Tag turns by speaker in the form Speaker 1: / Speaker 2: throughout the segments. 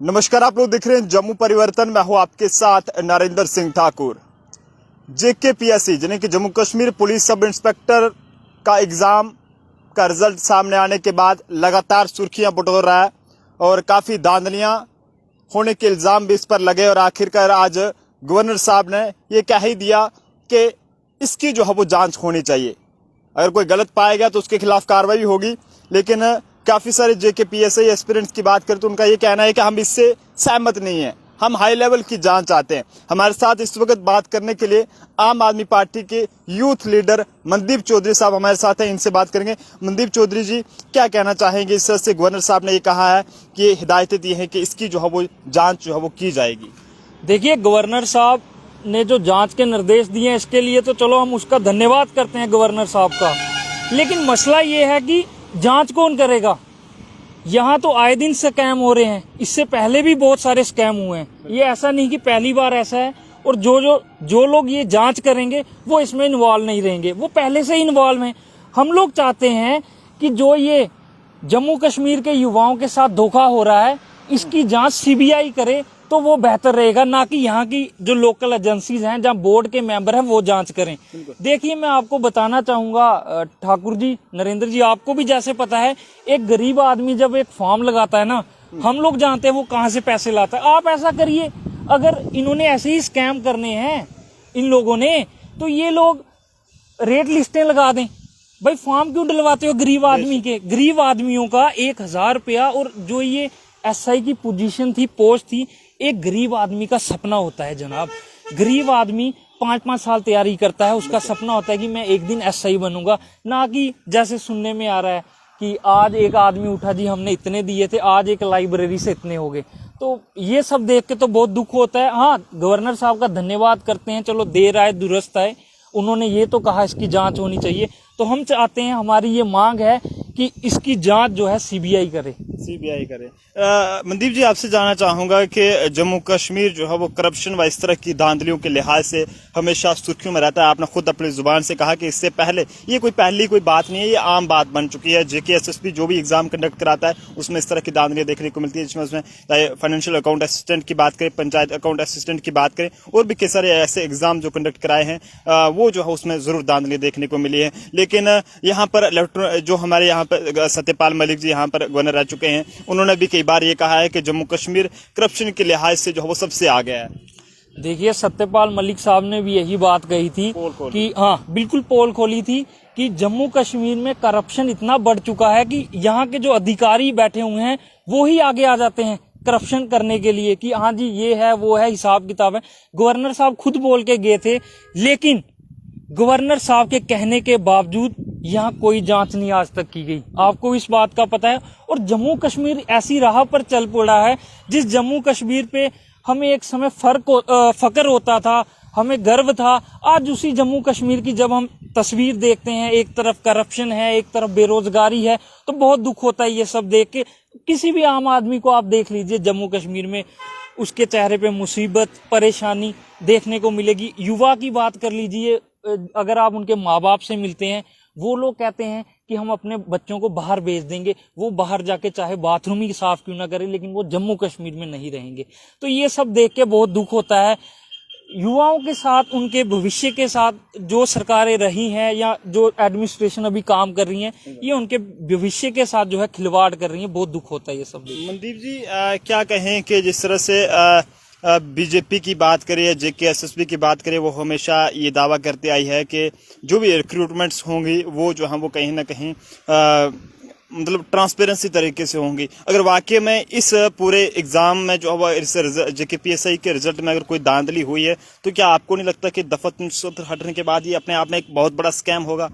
Speaker 1: नमस्कार, आप लोग देख रहे हैं जम्मू परिवर्तन। मैं हूं आपके साथ नरेंद्र सिंह ठाकुर। JKPSC यानी कि Jammu Kashmir police sub inspector का एग्जाम का रिजल्ट सामने आने के बाद लगातार सुर्खियां बटोर रहा है और काफ़ी धांधलियां होने के इल्ज़ाम भी इस पर लगे और आखिरकार आज गवर्नर साहब ने ये कह ही दिया कि इसकी जो है वो जांच होनी चाहिए। अगर कोई गलत पाया गया तो उसके खिलाफ कार्रवाई होगी। लेकिन काफ़ी सारे JKPSC एस्पिरेंट्स की बात करें तो उनका ये कहना है कि हम इससे सहमत नहीं हैं, हम हाई लेवल की जांच चाहते हैं। हमारे साथ इस वक्त बात करने के लिए आम आदमी पार्टी के यूथ लीडर मनदीप चौधरी साहब हमारे साथ हैं, इनसे बात करेंगे। मनदीप चौधरी जी, क्या कहना चाहेंगे? इस तरह से गवर्नर साहब ने ये कहा है कि ये हिदायतें दी हैं कि इसकी जो है वो जाँच जो है वो की जाएगी।
Speaker 2: देखिए, गवर्नर साहब ने जो जांच के निर्देश दिए हैं इसके लिए तो चलो हम उसका धन्यवाद करते हैं गवर्नर साहब का। लेकिन मसला ये है कि जांच कौन करेगा? यहाँ तो आए दिन स्कैम हो रहे हैं, इससे पहले भी बहुत सारे स्कैम हुए हैं। ये ऐसा नहीं कि पहली बार ऐसा है। और जो लोग ये जांच करेंगे वो इसमें इन्वॉल्व नहीं रहेंगे, वो पहले से ही इन्वॉल्व हैं। हम लोग चाहते हैं कि जो ये जम्मू कश्मीर के युवाओं के साथ धोखा हो रहा है इसकी जांच CBI करे तो वो बेहतर रहेगा, ना कि यहाँ की जो लोकल एजेंसीज हैं जहाँ बोर्ड के मेंबर हैं वो जांच करें। देखिए, मैं आपको बताना चाहूंगा ठाकुर जी, नरेंद्र जी, आपको भी जैसे पता है, एक गरीब आदमी जब एक फॉर्म लगाता है ना, हम लोग जानते हैं वो कहाँ से पैसे लाता है। आप ऐसा करिए, अगर इन्होंने ऐसे ही स्कैम करने हैं इन लोगों ने, तो ये लोग रेट लिस्टें लगा दें। भाई, फॉर्म क्यों डलवाते हो गरीब आदमी के? गरीब आदमियों का 1000 रुपया, और जो ये SI की पोजीशन थी, पोस्ट थी, एक गरीब आदमी का सपना होता है जनाब। गरीब आदमी 5-5 साल तैयारी करता है, उसका सपना होता है कि मैं एक दिन SI बनूंगा, ना कि जैसे सुनने में आ रहा है कि आज एक आदमी उठा, जी हमने इतने दिए थे, आज एक लाइब्रेरी से इतने हो गए। तो ये सब देख के तो बहुत दुख होता है। हाँ, गवर्नर साहब का धन्यवाद करते हैं, चलो देर आए दुरुस्त आए, उन्होंने ये तो कहा इसकी जांच होनी चाहिए। तो हम चाहते हैं, हमारी ये मांग है कि इसकी जांच जो है CBI करे।
Speaker 1: मनदीप जी, आपसे जानना चाहूंगा कि जम्मू कश्मीर जो है वो करप्शन व इस तरह की धांधलियों के लिहाज से हमेशा सुर्खियों में रहता है। आपने खुद अपनी जुबान से कहा कि इससे पहले ये कोई पहली कोई बात नहीं है, ये आम बात बन चुकी है। JKSSP जो भी एग्जाम कंडक्ट कराता है उसमें इस तरह की धांधलियां देखने को मिलती है, जिसमें उसमें फाइनेंशियल अकाउंट असिस्टेंट की बात करें, पंचायत अकाउंट असिस्टेंट की बात करें, और भी कई सारे ऐसे एग्जाम जो कंडक्ट कराए हैं वो जो है उसमें जरूर धांधलियां देखने को मिली है। लेकिन यहाँ पर जो हमारे यहाँ पर सत्यपाल मलिक जी यहाँ पर गवर्नर रह चुके हैं, उन्होंने भी कई बार ये कहा है कि जम्मू कश्मीर करप्शन के लिहाज से जो है वो सबसे आगे है।
Speaker 2: देखिए, सत्यपाल मलिक साहब ने भी यही बात कही थी कि हाँ, बिल्कुल पोल खोली थी कि जम्मू कश्मीर में करप्शन इतना बढ़ चुका है कि यहाँ के जो अधिकारी बैठे हुए हैं वो ही आगे आ जाते हैं करप्शन करने के लिए कि हाँ जी ये है वो है, हिसाब किताब है। गवर्नर साहब खुद बोल के गए थे, लेकिन गवर्नर साहब के कहने के बावजूद यहाँ कोई जांच नहीं आज तक की गई। आपको इस बात का पता है। और जम्मू कश्मीर ऐसी राह पर चल पड़ा है जिस जम्मू कश्मीर पे हमें एक समय फक्र होता था, हमें गर्व था। आज उसी जम्मू कश्मीर की जब हम तस्वीर देखते हैं, एक तरफ करप्शन है, एक तरफ बेरोजगारी है, तो बहुत दुख होता है ये सब देख के। किसी भी आम आदमी को आप देख लीजिए जम्मू कश्मीर में, उसके चेहरे पे मुसीबत, परेशानी देखने को मिलेगी। युवा की बात कर लीजिए, अगर आप उनके माँ बाप से मिलते हैं, वो लोग कहते हैं कि हम अपने बच्चों को बाहर भेज देंगे, वो बाहर जाके चाहे बाथरूम ही साफ क्यों ना करें, लेकिन वो जम्मू कश्मीर में नहीं रहेंगे। तो ये सब देख के बहुत दुख होता है। युवाओं के साथ, उनके भविष्य के साथ जो सरकारें रही हैं या जो एडमिनिस्ट्रेशन अभी काम कर रही हैं, ये उनके भविष्य के साथ जो है खिलवाड़ कर रही है। बहुत दुख होता है ये सब।
Speaker 1: मनदीप जी, क्या कहें कि जिस तरह से BJP की बात करें या JKSSP की बात करें, वो हमेशा ये दावा करते आई है कि जो भी रिक्रूटमेंट्स होंगी वो जो हम वो कहीं ना कहीं मतलब ट्रांसपेरेंसी तरीके से होंगी। अगर वाकई में इस पूरे एग्जाम में जो है JKPSC के रिजल्ट में अगर कोई धांधली हुई है, तो क्या आपको नहीं लगता कि दफा 370 हटने के बाद ये अपने आप में एक बहुत बड़ा स्कैम होगा?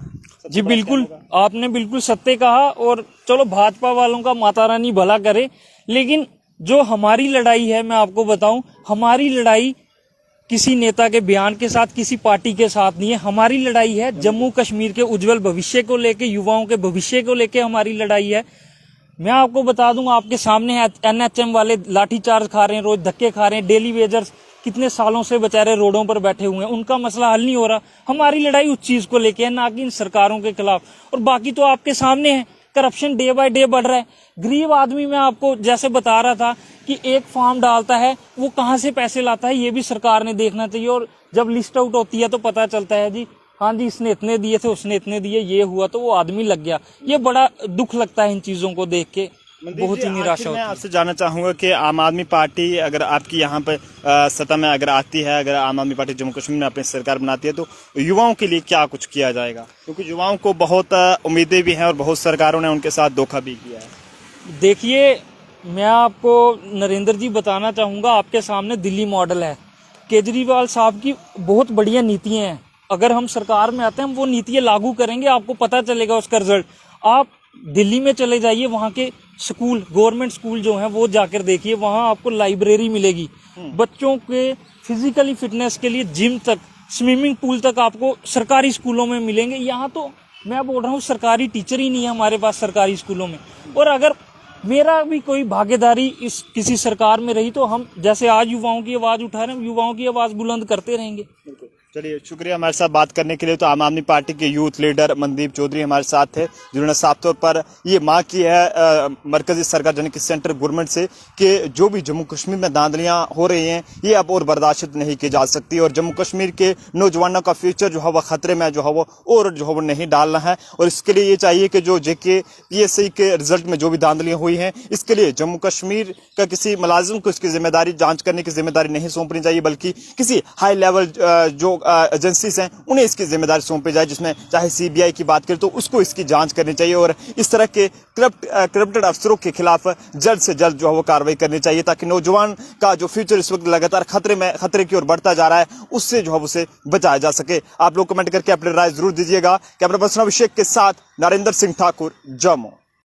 Speaker 2: जी बिल्कुल, आपने बिल्कुल सत्य कहा। और चलो, भाजपा वालों का माता रानी भला करे, लेकिन जो हमारी लड़ाई है, मैं आपको बताऊं, हमारी लड़ाई किसी नेता के बयान के साथ, किसी पार्टी के साथ नहीं है। हमारी लड़ाई है जम्मू कश्मीर के उज्जवल भविष्य को लेके, युवाओं के भविष्य को लेके हमारी लड़ाई है। मैं आपको बता दूं, आपके सामने है NHM वाले लाठीचार्ज खा रहे हैं, रोज धक्के खा रहे हैं। डेली वेजर्स कितने सालों से बेचारे रोडों पर बैठे हुए हैं, उनका मसला हल नहीं हो रहा। हमारी लड़ाई उस चीज को लेके है, ना कि इन सरकारों के खिलाफ। और बाकी तो आपके सामने है, करप्शन डे बाय डे बढ़ रहा है। गरीब आदमी, मैं आपको जैसे बता रहा था कि एक फॉर्म डालता है वो कहाँ से पैसे लाता है, ये भी सरकार ने देखना चाहिए। और जब लिस्ट आउट होती है तो पता चलता है जी हाँ जी इसने इतने दिए थे, उसने इतने दिए, ये हुआ तो वो आदमी लग गया। ये बड़ा दुख लगता है इन चीजों को देख के, बहुत ही निराशा होती
Speaker 1: मैं
Speaker 2: है।
Speaker 1: आपसे जानना चाहूंगा कि आम आदमी पार्टी अगर आपकी यहाँ पर सत्ता में अगर आती है, अगर आम आदमी पार्टी जम्मू कश्मीर में अपनी सरकार बनाती है, तो युवाओं के लिए क्या कुछ किया जाएगा? क्योंकि युवाओं को बहुत उम्मीदें भी हैं और बहुत सरकारों ने उनके साथ धोखा भी किया है।
Speaker 2: देखिए मैं आपको नरेंद्र जी बताना चाहूँगा, आपके सामने दिल्ली मॉडल है। केजरीवाल साहब की बहुत बढ़िया नीतियाँ हैं, अगर हम सरकार में आते हैं हम वो नीतियाँ लागू करेंगे, आपको पता चलेगा उसका रिजल्ट। आप दिल्ली में चले जाइए, वहाँ के स्कूल, गवर्नमेंट स्कूल जो हैं वो जाकर देखिए, वहाँ आपको लाइब्रेरी मिलेगी, बच्चों के फिजिकली फिटनेस के लिए जिम तक, स्विमिंग पूल तक आपको सरकारी स्कूलों में मिलेंगे। यहाँ तो मैं बोल रहा हूँ सरकारी टीचर ही नहीं है हमारे पास सरकारी स्कूलों में। और अगर मेरा भी कोई भागीदारी इस किसी सरकार में रही तो हम जैसे आज युवाओं की आवाज उठा रहे हैं, युवाओं की आवाज बुलंद करते रहेंगे।
Speaker 1: चलिए, शुक्रिया हमारे साथ बात करने के लिए। तो आम आदमी पार्टी के यूथ लीडर मनदीप चौधरी हमारे साथ थे, जिन्होंने साफ तौर पर ये मांग की है मरकजी सरकार यानी कि सेंट्रल गवर्नमेंट से कि जो भी जम्मू कश्मीर में धांधलियां हो रही हैं ये अब और बर्दाश्त नहीं की जा सकती, और जम्मू कश्मीर के नौजवानों का फ्यूचर जो है वह खतरे में जो है वो और जो है वो नहीं डालना है। और इसके लिए ये चाहिए कि जो JK PSC के रिजल्ट में जो भी धांधलियां हुई हैं, इसके लिए जम्मू कश्मीर का किसी मुलाजिम को इसकी जिम्मेदारी जांच करने की जिम्मेदारी नहीं सौंपनी चाहिए, बल्कि किसी हाई लेवल जो एजेंसीज हैं उन्हें इसकी जिम्मेदारी सौंपी जाए, जिसमें चाहे CBI की बात करें तो उसको इसकी जांच करनी चाहिए। और इस तरह के करप्टेड अफसरों के खिलाफ जल्द से जल्द जो है वो कार्रवाई करनी चाहिए, ताकि नौजवान का जो फ्यूचर इस वक्त लगातार खतरे की ओर बढ़ता जा रहा है उससे जो है उसे बचाया जा सके। आप लोग कमेंट करके अपनी राय जरूर दीजिएगा। कैमरा पर्सन अभिषेक के साथ नरेंद्र सिंह ठाकुर, जम्मू।